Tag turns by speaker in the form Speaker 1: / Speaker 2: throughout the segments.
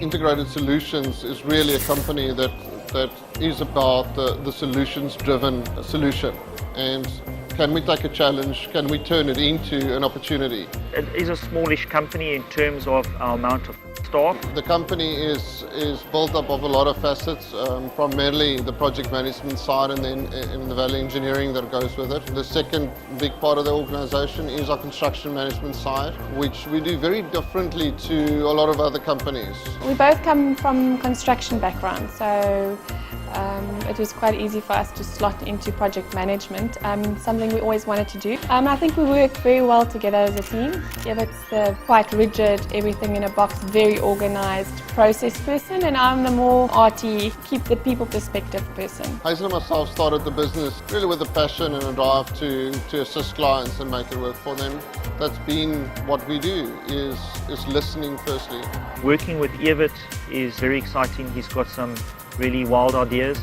Speaker 1: Integrated Solutions is really a company that is about the solutions-driven solution. And can we take a challenge? Can we turn it into an opportunity?
Speaker 2: It is a smallish company in terms of our amount of staff.
Speaker 1: The company is built up of a lot of facets, primarily the project management side and then in the value engineering that goes with it. The second big part of the organization is our construction management side, which we do very differently to a lot of other companies.
Speaker 3: We both come from construction backgrounds, so it was quite easy for us to slot into project management, something we always wanted to do. I think we work very well together as a team. Evet's the quite rigid, everything in a box, very organised process person, and I'm the more arty, keep the people perspective person.
Speaker 1: Hazel and myself started the business really with a passion and a drive to assist clients and make it work for them. That's been what we do, is listening firstly.
Speaker 2: Working with Evet is very exciting. He's got some really wild ideas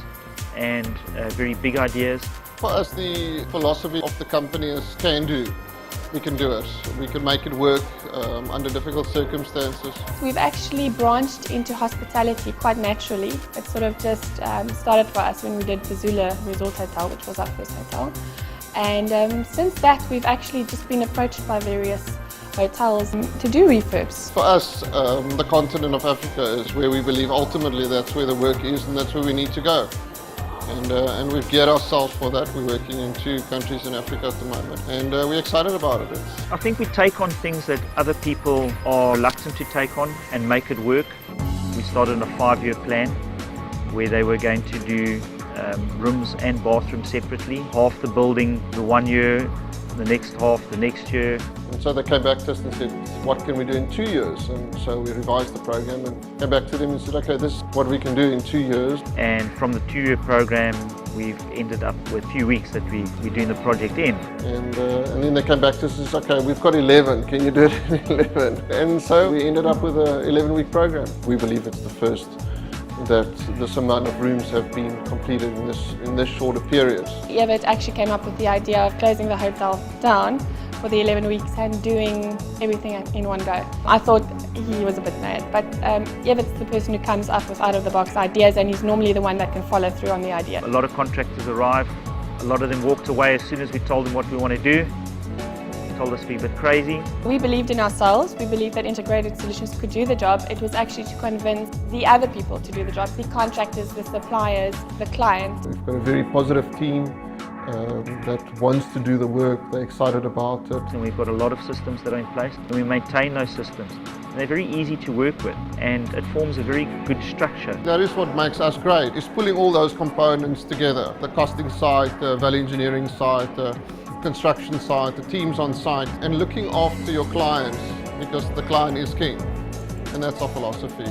Speaker 2: and very big ideas.
Speaker 1: For us, the philosophy of the company is can do. We can do it. We can make it work under difficult circumstances.
Speaker 3: We've actually branched into hospitality quite naturally. It sort of just started for us when we did the Zula Resort Hotel, which was our first hotel. And since that, we've actually just been approached by various hotels to do refurbs.
Speaker 1: For us, the continent of Africa is where we believe ultimately that's where the work is and that's where we need to go. And we've geared ourselves for that. We're working in 2 countries in Africa at the moment, and we're excited about it.
Speaker 2: I think we take on things that other people are reluctant to take on and make it work. We started on a 5-year plan where they were going to do rooms and bathrooms separately. Half the building the 1 year, the next half the next year.
Speaker 1: And so they came back to us and said, what can we do in 2 years? And so we revised the program and came back to them and said, okay, this is what we can do in 2 years.
Speaker 2: And from the 2-year program, we've ended up with a few weeks that we're doing the project in.
Speaker 1: And then they came back to us and said, okay, we've got 11, can you do it in 11? And so we ended up with an 11-week program. We believe it's the first that this amount of rooms have been completed in this shorter period.
Speaker 3: Evet actually came up with the idea of closing the hotel down for the 11 weeks and doing everything in one go. I thought he was a bit mad, but Evet's the person who comes up with out-of-the-box ideas, and he's normally the one that can follow through on the idea.
Speaker 2: A lot of contractors arrived. A lot of them walked away as soon as we told them what we want to do. Told us to be a bit crazy.
Speaker 3: We believed in ourselves. We believed that Integrated Solutions could do the job. It was actually to convince the other people to do the job, the contractors, the suppliers, the client.
Speaker 1: We've got a very positive team that wants to do the work. They're excited about it.
Speaker 2: And we've got a lot of systems that are in place, and we maintain those systems. And they're very easy to work with, and it forms a very good structure.
Speaker 1: That is what makes us great, is pulling all those components together. The costing side, the value engineering side, the construction side, the teams on site, and looking after your clients, because the client is king, and that's our philosophy.